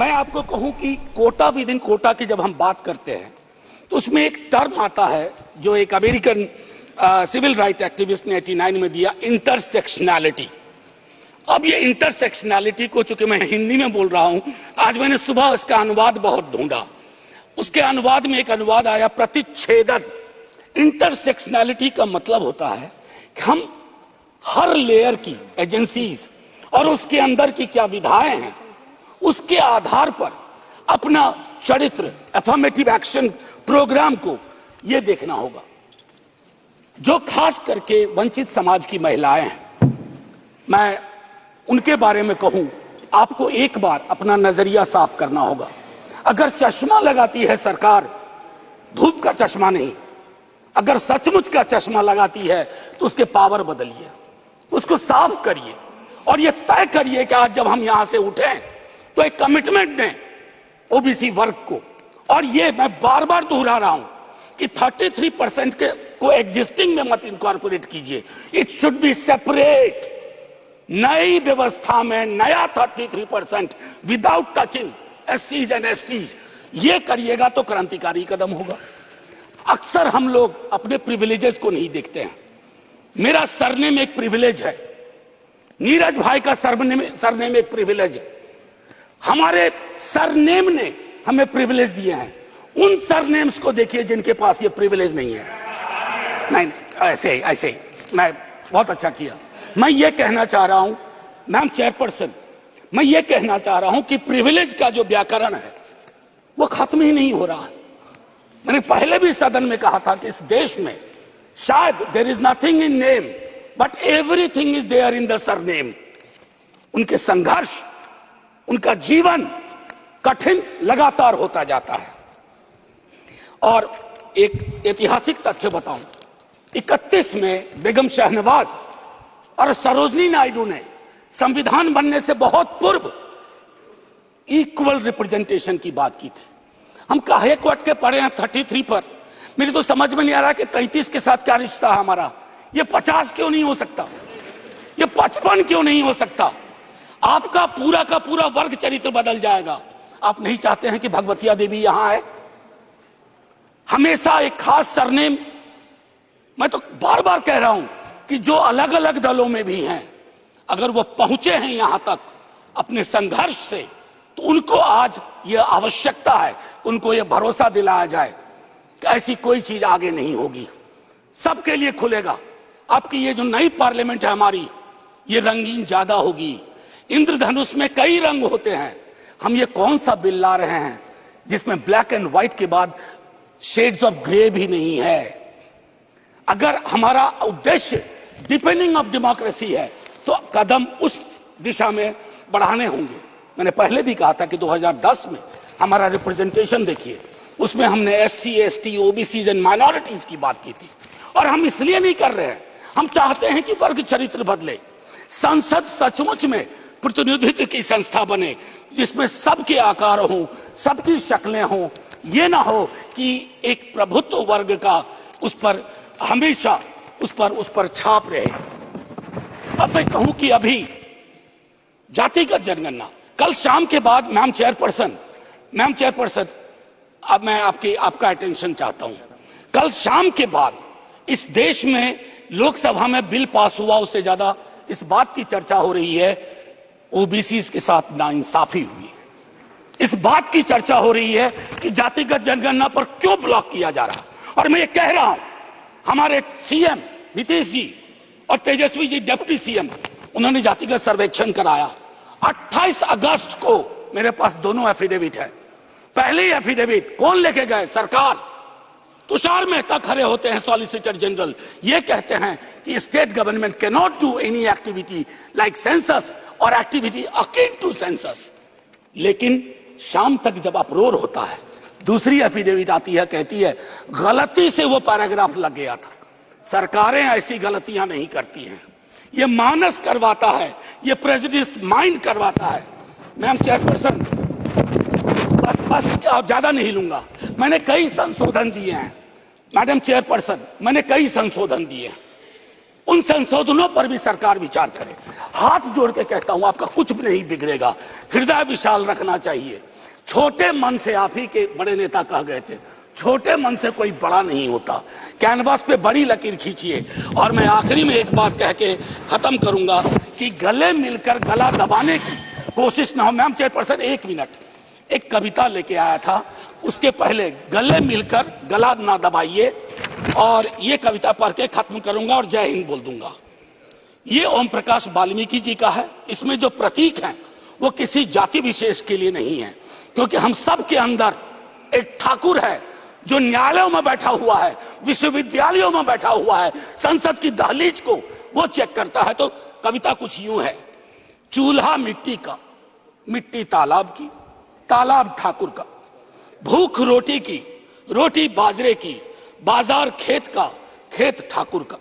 मैं आपको कहूं कि कोटा विद इन कोटा की जब हम बात करते हैं तो उसमें एक टर्म आता है जो एक अमेरिकन सिविल राइट एक्टिविस्ट ने 89 में दिया, इंटरसेक्शनैलिटी। अब ये इंटरसेक्शनैलिटी को चूंकि मैं हिंदी में बोल रहा हूं, आज मैंने सुबह इसका अनुवाद बहुत ढूंढा, उसके अनुवाद में एक अनुवाद आया प्रतिच्छेदन। इंटरसेक्शनैलिटी का मतलब होता है कि हम हर लेयर की एजेंसीज और उसके अंदर की क्या विधाएं हैं उसके आधार पर अपना चरित्र, अफर्मेटिव एक्शन प्रोग्राम को यह देखना होगा। जो खास करके वंचित समाज की महिलाएं हैं, मैं उनके बारे में कहूं, आपको एक बार अपना नजरिया साफ करना होगा। अगर चश्मा लगाती है सरकार, धूप का चश्मा नहीं, अगर सचमुच का चश्मा लगाती है तो उसके पावर बदलिए, उसको साफ करिए और यह तय करिए कि आज जब हम यहां से उठे तो एक कमिटमेंट दें ओबीसी वर्ग को। और ये मैं बार बार दोहरा रहा हूं कि 33% के को एग्जिस्टिंग में मत इनकॉर्पोरेट कीजिए, इट शुड बी सेपरेट। नई व्यवस्था में नया 33% विदाउट टचिंग एससीज एंड एसटीज, ये करिएगा तो क्रांतिकारी कदम होगा। अक्सर हम लोग अपने प्रिविलेजेस को नहीं देखते हैं। मेरा सरनेम एक प्रिविलेज है, नीरज भाई का सरनेम एक प्रिविलेज है। हमारे सरनेम ने हमें प्रिविलेज दिए हैं। उन सरनेम्स को देखिए जिनके पास ये प्रिविलेज नहीं है। नहीं, ऐसे ही मैं बहुत अच्छा किया। मैं ये कहना चाह रहा हूं मैम चेयरपर्सन, मैं ये कहना चाह रहा हूं कि प्रिविलेज का जो व्याकरण है वो खत्म ही नहीं हो रहा है। मैंने पहले भी सदन में कहा था कि इस देश में शायद there is nothing in name but everything is there in the surname. उनके संघर्ष, उनका जीवन कठिन लगातार होता जाता है। और एक ऐतिहासिक तथ्य बताऊं, 31 में बेगम शहनवाज और सरोजनी नायडू ने संविधान बनने से बहुत पूर्व इक्वल रिप्रेजेंटेशन की बात की थी। हम काहे को अटके पड़े हैं 33 पर? मेरी तो समझ में नहीं आ रहा कि 33 के साथ क्या रिश्ता है हमारा। ये 50 क्यों नहीं हो सकता? ये 55 क्यों नहीं हो सकता? आपका पूरा का पूरा वर्ग चरित्र बदल जाएगा। आप नहीं चाहते हैं कि भगवतिया देवी यहां है? हमेशा एक खास सरनेम। मैं तो बार बार कह रहा हूं कि जो अलग अलग दलों में भी हैं, अगर वो पहुंचे हैं यहां तक अपने संघर्ष से, तो उनको आज ये आवश्यकता है, उनको ये भरोसा दिलाया जाए कि ऐसी कोई चीज आगे नहीं होगी, सबके लिए खुलेगा। आपकी ये जो नई पार्लियामेंट है हमारी, ये रंगीन ज्यादा होगी। इंद्रधनुष में कई रंग होते हैं। हम ये कौन सा बिल ला रहे हैं जिसमें ब्लैक एंड व्हाइट के बाद शेड्स ऑफ ग्रे भी नहीं है? अगर हमारा उद्देश्य डिपेंडिंग ऑफ डेमोक्रेसी है तो कदम उस दिशा में बढ़ाने होंगे। मैंने पहले भी कहा था कि 2010 में हमारा रिप्रेजेंटेशन देखिए, उसमें हमने SC, ST, OBC and minorities की बात की थी। और हम इसलिए नहीं कर रहे हैं, हम चाहते हैं कि वर्ग चरित्र बदले। संसद सचमुच में प्रतिनिधित्व की संस्था बने जिसमें सबके आकार हों, सबकी शक्लें हों। ये ना हो कि एक प्रभुत्व वर्ग का उस पर हमेशा उस पर छाप रहे। अब मैं कहूं कि अभी जातिगत जनगणना कल शाम के बाद, मैम चेयरपर्सन, अब मैं आपका अटेंशन चाहता हूं। कल शाम के बाद इस देश में लोकसभा में बिल पास हुआ, उससे ज्यादा इस बात की चर्चा हो रही है ओबीसी के साथ नाइंसाफी हुई। इस बात की चर्चा हो रही है कि जातिगत जनगणना पर क्यों ब्लॉक किया जा रहा है। और मैं ये कह रहा हूं, हमारे सीएम नीतीश जी और तेजस्वी जी डिप्टी सीएम, उन्होंने जातिगत सर्वेक्षण कराया। 28 अगस्त को मेरे पास दोनों एफिडेविट है। पहले एफिडेविट कौन लेके गए? सरकार। तुषार मेहता खड़े होते हैं, सॉलिसिटर जनरल, ये कहते हैं कि state government can not do any activity like census और एक्टिविटी अकिन टू सेंसस। लेकिन शाम तक जब अप्रोर होता है, दूसरी एफिडेविट आती है, कहती है गलती से वो पैराग्राफ लग गया था। सरकारें ऐसी गलतियां नहीं करती हैं। ये मानस करवाता है, ये प्रेजुडिस माइंड करवाता है। मैम चेयरपर्सन, बस ज्यादा नहीं लूंगा। मैंने कई संशोधन दिए हैं मैडम चेयरपर्सन, मैंने कई संशोधन दिए हैं। उन संशोधनों पर भी सरकार विचार करे। हाथ जोड़ के कहता हूं, आपका कुछ भी नहीं बिगड़ेगा। हृदय विशाल रखना चाहिए। छोटे मन से, आप ही के बड़े नेता कह गए थे, छोटे मन से कोई बड़ा नहीं होता, कैनवास पे बड़ी लकीर खींचिए। और मैं आखिरी में एक बात कह के खत्म करूंगा कि गले मिलकर गला दबाने की कोशिश ना हो। मैम चेयरपर्सन, 1 मिनट, एक कविता लेके आया था, उसके पहले गले मिलकर गला ना दबाइए, और ये कविता पढ़ के खत्म करूंगा और जय हिंद बोल दूंगा। ये ओम प्रकाश वाल्मीकि जी का है। इसमें जो प्रतीक हैं वो किसी जाति विशेष के लिए नहीं है, क्योंकि हम सब के अंदर एक ठाकुर है जो न्यायालयों में बैठा हुआ है, विश्वविद्यालयों में बैठा हुआ है, संसद की दहलीज को वो चेक करता है। तो कविता कुछ यूं है, चूल्हा मिट्टी का, मिट्टी तालाब की, तालाब ठाकुर का, भूख रोटी की, रोटी बाजरे की, बाजार खेत का, खेत ठाकुर का।